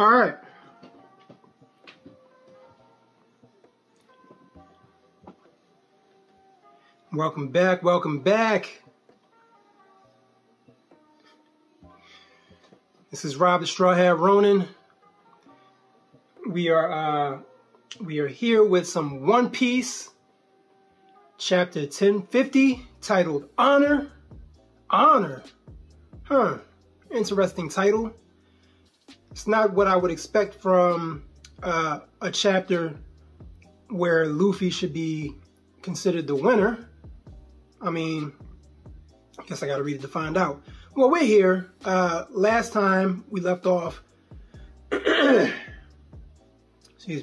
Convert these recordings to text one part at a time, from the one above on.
All right. Welcome back. Welcome back. This is Rob the Straw Hat Ronin. We are here with some One Piece, chapter 1050, titled Honor. Honor. Huh. Interesting title. It's not what I would expect from a chapter where Luffy should be considered the winner. I mean, I guess I gotta read it to find out. Well, we're here. Last time we left off, excuse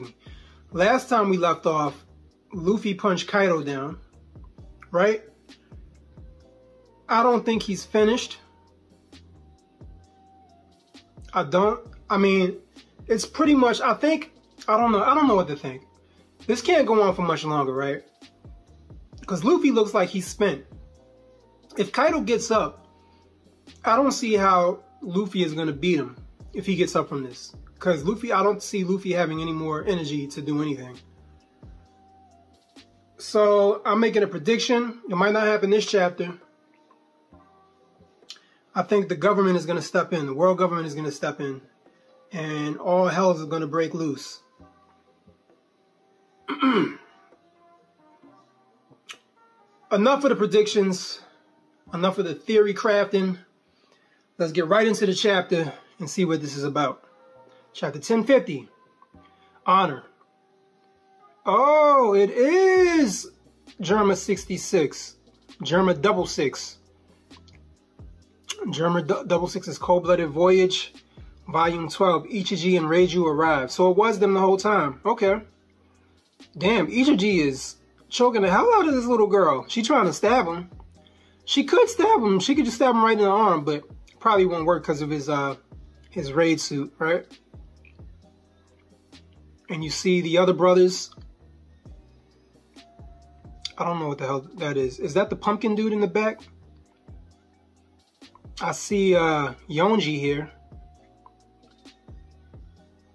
me. Last time we left off, Luffy punched Kaido down, right? I don't think he's finished. I mean, it's pretty much, I don't know what to think. This can't go on for much longer, right? Because Luffy looks like he's spent. If Kaido gets up, I don't see how Luffy is going to beat him if he gets up from this. Because Luffy, I don't see Luffy having any more energy to do anything. So I'm making a prediction. It might not happen this chapter. I think the government is going to step in. The world government is going to step in. And all hell is going to break loose. Enough of the predictions. Enough of the theory crafting. Let's get right into the chapter and see what this is about. Chapter 1050. Honor. Oh, it is Germa 66. Germa 66. Germa 66's Cold-Blooded Voyage, Volume 12. Ichiji and Reiju arrive. So it was them the whole time. Okay. Damn, Ichiji is choking the hell out of this little girl. She trying to stab him. She could stab him. She could just stab him right in the arm, but probably won't work because of his raid suit, right? And you see the other brothers. I don't know what the hell that is. Is that the pumpkin dude in the back? I see Yonji here.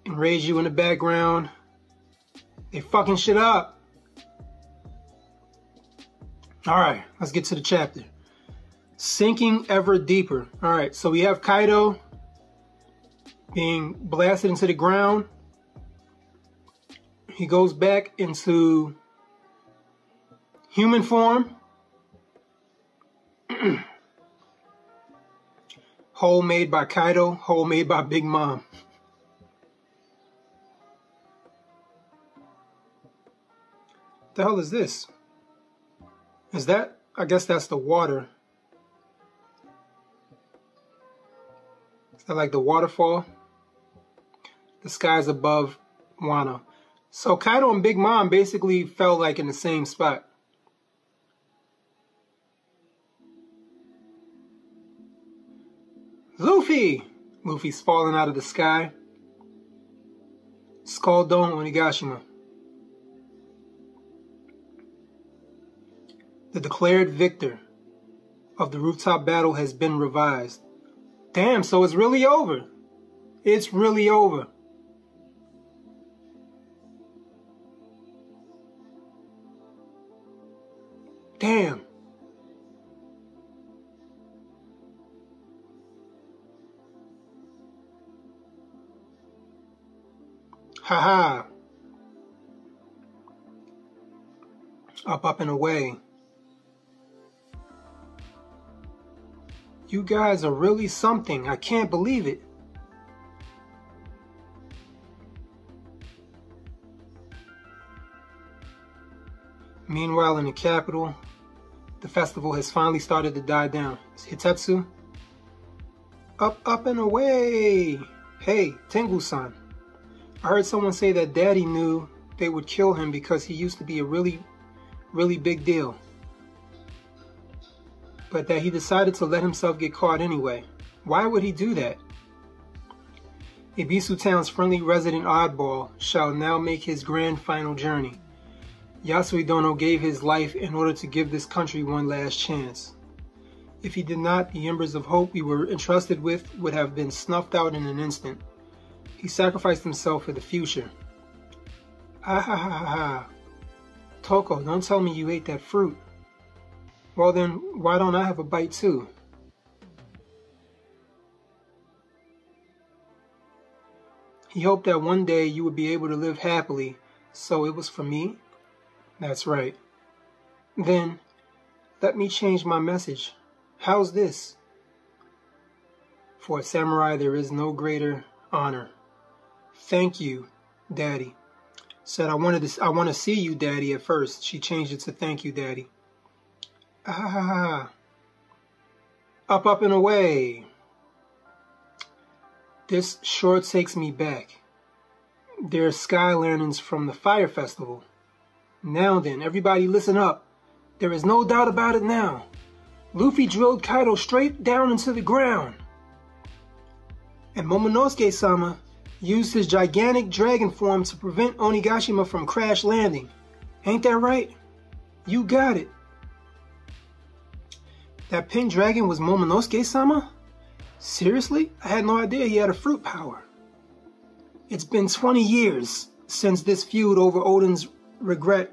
And Reiju in the background. They fucking shit up. Alright, let's get to the chapter. Sinking ever deeper. Alright, so we have Kaido being blasted into the ground. He goes back into human form. Hole made by Kaido, hole made by Big Mom. What the hell is this? Is that? I guess that's the water. Is that like the waterfall? The sky's above Wano. So Kaido and Big Mom basically fell like in the same spot. Luffy! Luffy's falling out of the sky. Skull Dome Onigashima. The declared victor of the rooftop battle has been revised. Damn, so it's really over. It's really over. Damn. Haha. Up and away. You guys are really something. I can't believe it. Meanwhile, in the capital, the festival has finally started to die down. It's Hitetsu. Up and away. Hey, Tengu-san. I heard someone say that Daddy knew they would kill him because he used to be a really big deal. But that he decided to let himself get caught anyway. Why would he do that? Ibisu Town's friendly resident oddball shall now make his grand final journey. Yasui Dono gave his life in order to give this country one last chance. If he did not, the embers of hope we were entrusted with would have been snuffed out in an instant. He sacrificed himself for the future. Ah ha ha ha ha. Toko, don't tell me you ate that fruit. Well then, why don't I have a bite too? He hoped that one day you would be able to live happily, so it was for me? That's right. Then, let me change my message. How's this? For a samurai, there is no greater honor. Thank you, Daddy. Said I want to see you, Daddy, at first. She changed it to thank you, Daddy. Ah. Up, up, and away. This sure takes me back. There are sky lanterns from the fire festival. Now then, everybody listen up. There is no doubt about it now. Luffy drilled Kaido straight down into the ground. And Momonosuke-sama used his gigantic dragon form to prevent Onigashima from crash landing. Ain't that right? You got it. That pink dragon was Momonosuke-sama? Seriously? I had no idea he had a fruit power. It's been 20 years since this feud over Odin's regret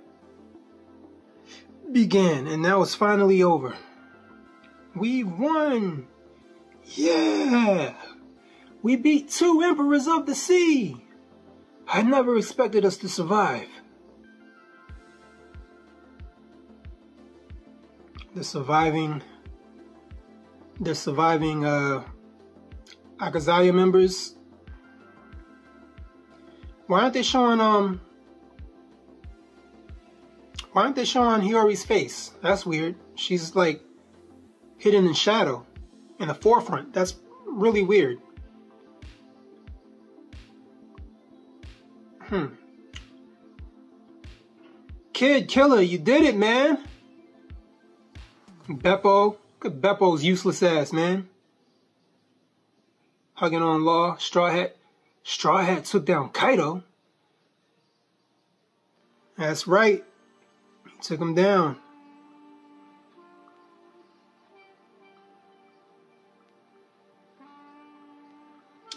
began, and now it's finally over. We won! Yeah! We beat 2 emperors of the sea! I never expected us to survive. The surviving Akazaya members. Why aren't they showing Hiyori's face? That's weird. She's like hidden in shadow in the forefront. That's really weird. Kid Killer, you did it, man. Beppo. Look at Beppo's useless ass, man. Hugging on Law. Straw Hat. Straw Hat took down Kaido. That's right. He took him down.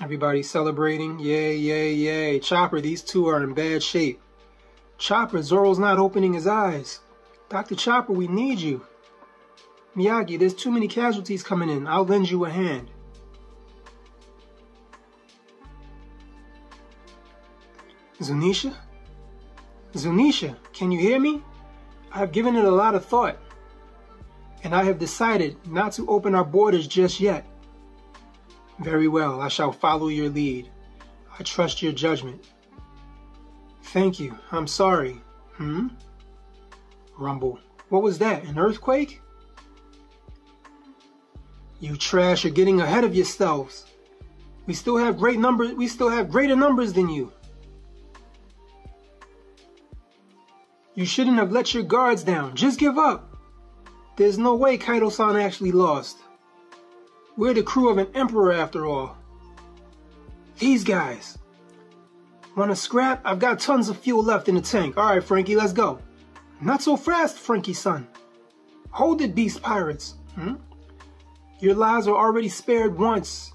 Everybody celebrating. Yay, yay, yay. Chopper, these two are in bad shape. Chopper, Zoro's not opening his eyes. Dr. Chopper, we need you. Miyagi, there's too many casualties coming in. I'll lend you a hand. Zunisha? Zunisha, can you hear me? I have given it a lot of thought, and I have decided not to open our borders just yet. Very well, I shall follow your lead. I trust your judgment. Thank you, I'm sorry. Rumble. What was that, an earthquake? You trash are getting ahead of yourselves. We still have greater numbers than you. You shouldn't have let your guards down. Just give up. There's no way Kaido-san actually lost. We're the crew of an emperor after all. These guys. Want to scrap? I've got tons of fuel left in the tank. All right, Frankie, let's go. Not so fast, Frankie-san. Hold it, beast pirates. Your lives are already spared once.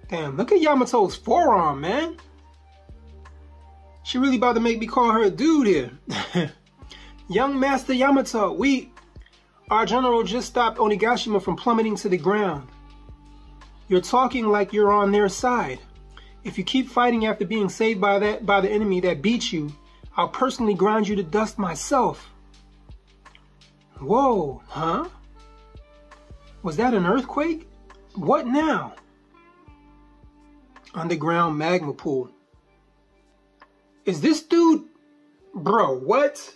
Damn, look at Yamato's forearm, man. She really about to make me call her a dude here. Young Master Yamato, our general just stopped Onigashima from plummeting to the ground. You're talking like you're on their side. If you keep fighting after being saved by the enemy that beat you, I'll personally grind you to dust myself. Whoa, huh? Was that an earthquake? What now? Underground magma pool. Is this dude... Bro, what?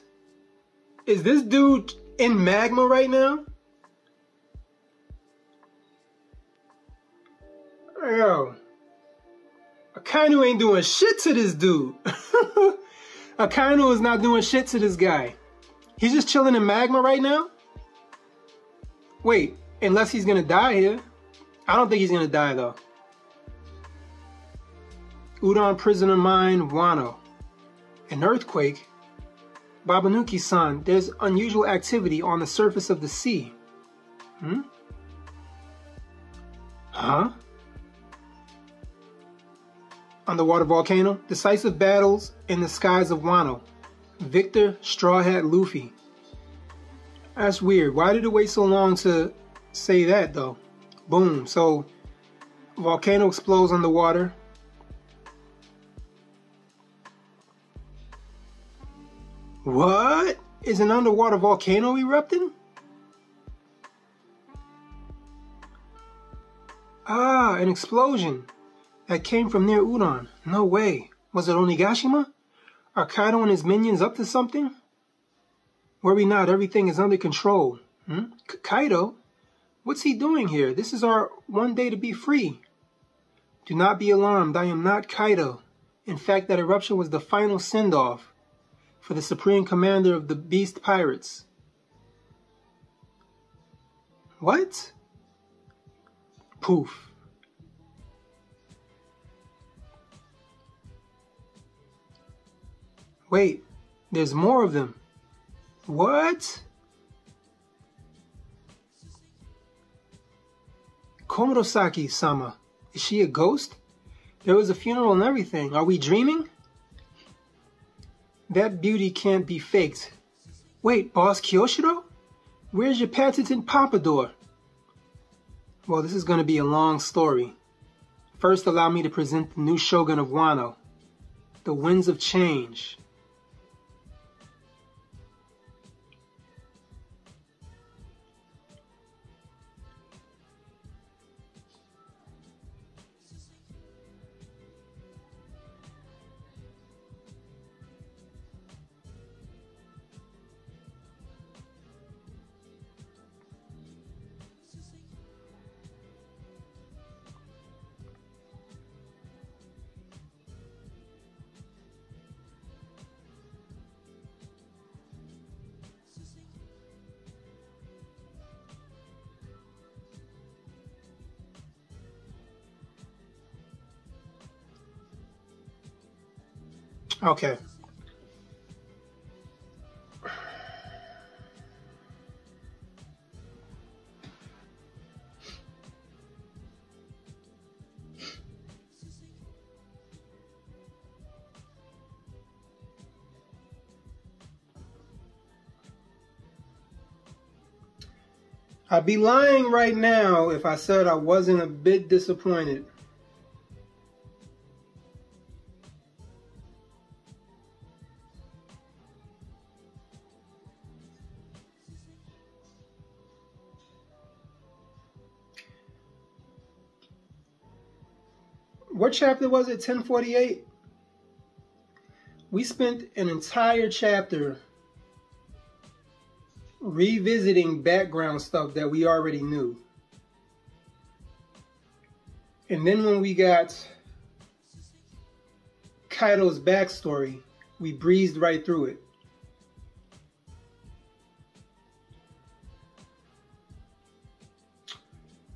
Is this dude in magma right now? Yo. Akainu ain't doing shit to this dude. Akainu is not doing shit to this guy. He's just chilling in magma right now? Wait, unless he's gonna die here. I don't think he's gonna die though. Udon prisoner mine, Wano. An earthquake? Babanuki-san, there's unusual activity on the surface of the sea. Huh? underwater volcano. Decisive battles in the skies of Wano. Victor, Straw Hat, Luffy. That's weird. Why did it wait so long to say that though? Boom. So volcano explodes underwater. What? Is an underwater volcano erupting? Ah, an explosion that came from near Udon. No way. Was it Onigashima? Are Kaido and his minions up to something? Worry not, everything is under control. Kaido? What's he doing here? This is our one day to be free. Do not be alarmed, I am not Kaido. In fact, that eruption was the final send-off for the Supreme Commander of the Beast Pirates. What? Poof. Wait, there's more of them. What? Komurosaki-sama, is she a ghost? There was a funeral and everything. Are we dreaming? That beauty can't be faked. Wait, Boss Kyoshiro? Where's your patented pompadour? Well, this is going to be a long story. First, allow me to present the new Shogun of Wano, the Winds of Change. Okay. I'd be lying right now if I said I wasn't a bit disappointed. What chapter was it? 1048? We spent an entire chapter revisiting background stuff that we already knew. And then when we got Kaido's backstory, we breezed right through it.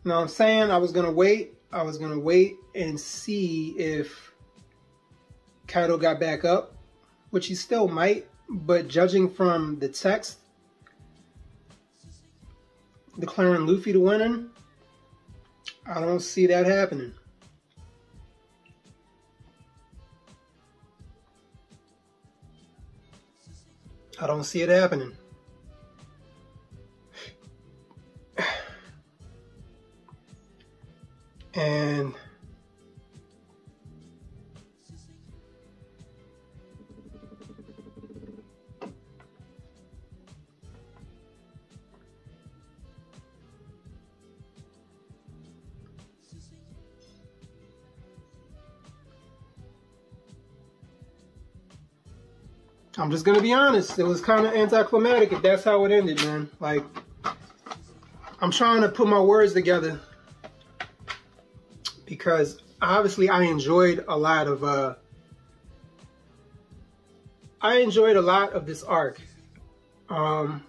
Now I'm saying I was going to wait and see if Kaido got back up, which he still might, but judging from the text declaring Luffy the winner, I don't see that happening. I don't see it happening. And I'm just gonna be honest, it was kind of anticlimactic if that's how it ended, man. Like, I'm trying to put my words together because obviously I enjoyed a lot of this arc. I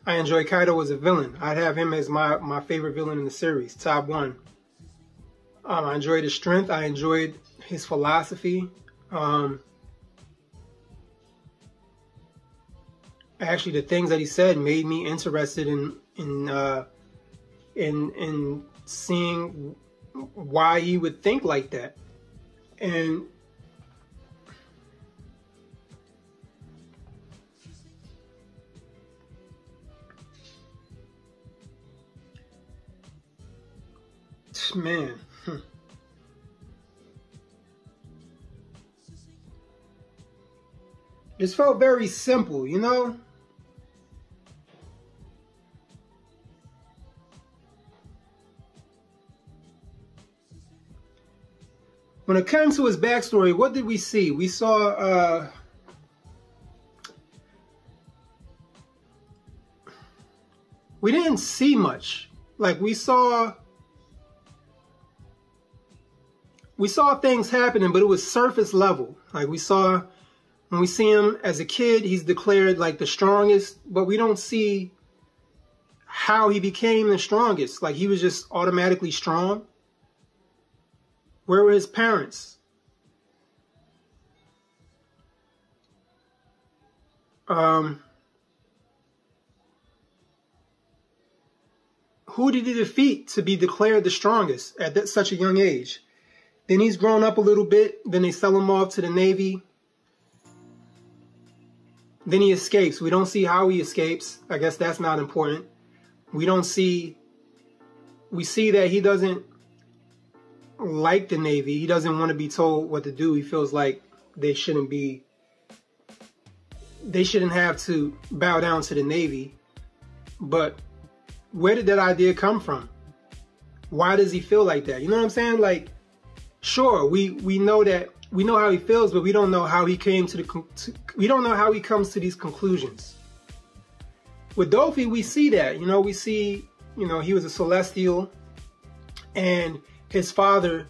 enjoy Kaido as a villain. I'd have him as my favorite villain in the series, top one. I enjoyed his strength. I enjoyed his philosophy. Actually, the things that he said made me interested in seeing why he would think like that. And man, this felt very simple, you know? When it comes to his backstory, what did we see? We saw we didn't see much. Like we saw things happening, but it was surface level. Like we saw, when we see him as a kid, he's declared like the strongest, but we don't see how he became the strongest. Like he was just automatically strong. Where were his parents? Who did he defeat to be declared the strongest at such a young age? Then he's grown up a little bit. Then they sell him off to the Navy. Then he escapes. We don't see how he escapes. I guess that's not important. We see that he doesn't like the Navy. He doesn't want to be told what to do. He feels like they shouldn't have to bow down to the Navy. But where did that idea come from? Why does he feel like that? You know what I'm saying? Like, sure, we know how he feels, but we don't know how he came we don't know how he comes to these conclusions. With Dofi, we see that, we see, he was a celestial, and his father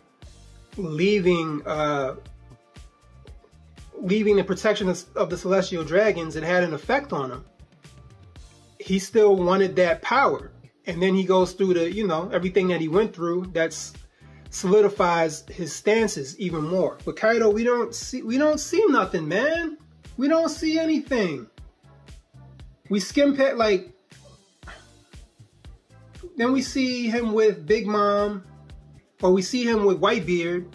leaving the protection of the celestial dragons, it had an effect on him. He still wanted that power. And then he goes through everything that he went through, that's solidifies his stances even more. But Kaido, we don't see nothing, man. We don't see anything. We skim past, like, then we see him with Big Mom, or we see him with Whitebeard,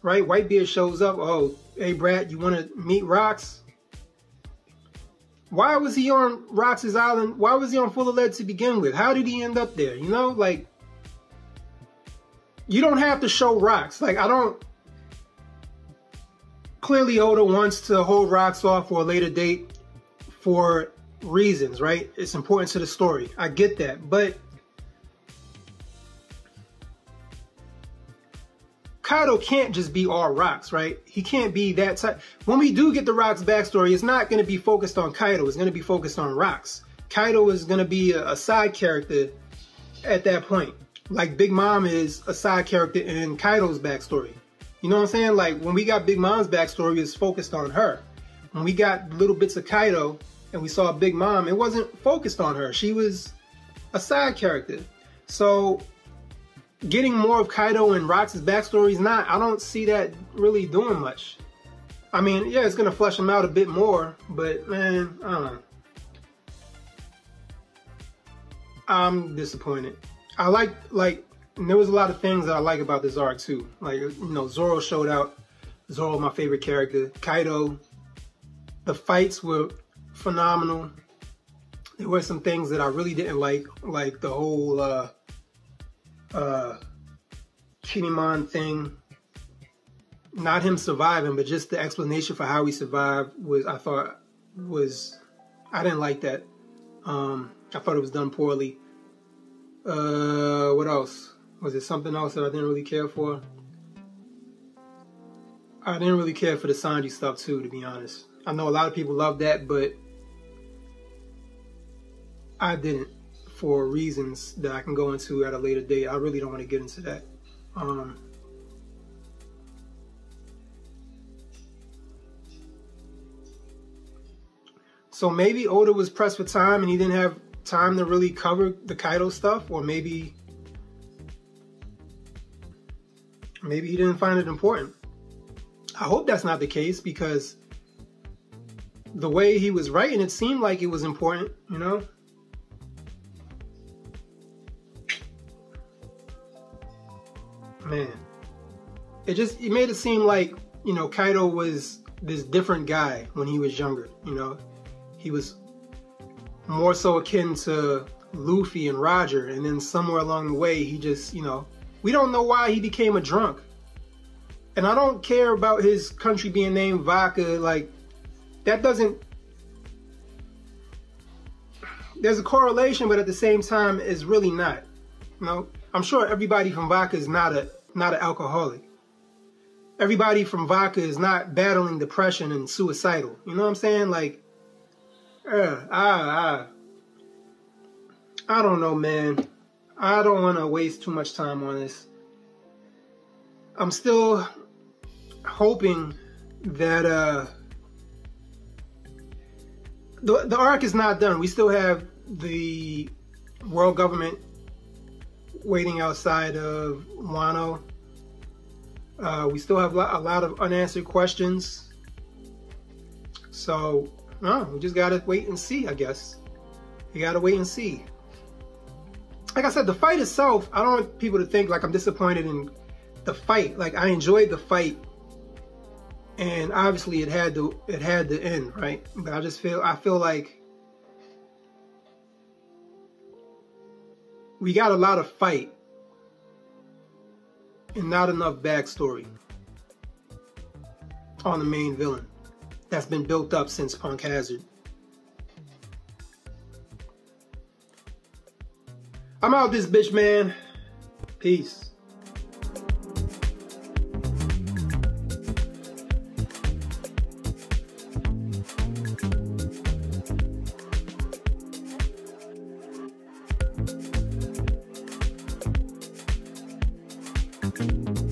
right? Whitebeard shows up. Oh, hey, Brat, you want to meet Rox? Why was he on Rox's island? Why was he on Full of Lead to begin with? How did he end up there? Like, you don't have to show Rox. Like, clearly Oda wants to hold Rox off for a later date for reasons, right? It's important to the story. I get that. But Kaido can't just be all Rox, right? He can't be that type. When we do get the Rox backstory, it's not going to be focused on Kaido. It's going to be focused on Rox. Kaido is going to be a side character at that point. Like Big Mom is a side character in Kaido's backstory. You know what I'm saying? Like when we got Big Mom's backstory, it's focused on her. When we got little bits of Kaido and we saw Big Mom, it wasn't focused on her. She was a side character. So getting more of Kaido and Rox's backstory is not, I don't see that really doing much. I mean, yeah, it's going to flesh him out a bit more, but man, I don't know. I'm disappointed. I like, there was a lot of things that I like about this arc too. Like, Zoro showed out. Zoro, my favorite character. Kaido, the fights were phenomenal. There were some things that I really didn't like the whole Kinemon thing. Not him surviving, but just the explanation for how he survived I didn't like that. I thought it was done poorly. What else? Was it something else that I didn't really care for? I didn't really care for the Sanji stuff too, to be honest. I know a lot of people love that, but I didn't, for reasons that I can go into at a later date. I really don't want to get into that. So maybe Oda was pressed for time and he didn't have time to really cover the Kaido stuff, or maybe he didn't find it important. I hope that's not the case, because the way he was writing, it seemed like it was important, man, it made it seem like, you know, Kaido was this different guy when he was younger. You know, he was more so akin to Luffy and Roger, and then somewhere along the way he just, you know, we don't know why he became a drunk. And I don't care about his country being named Vodka. Like, that doesn't, there's a correlation, but at the same time it's really not. You know, I'm sure everybody from Vodka is not an alcoholic. Everybody from Vodka is not battling depression and suicidal. You know what I'm saying? Like, I don't know, man. I don't want to waste too much time on this. I'm still hoping that the arc is not done. We still have the world government waiting outside of Wano. We still have a lot of unanswered questions. So, we just gotta wait and see, I guess. You gotta wait and see. Like I said, the fight itself, I don't want people to think like I'm disappointed in the fight. Like, I enjoyed the fight, and obviously it had to end, right? But I feel like we got a lot of fight and not enough backstory on the main villain that's been built up since Punk Hazard. I'm out this bitch, man. Peace. Thank you.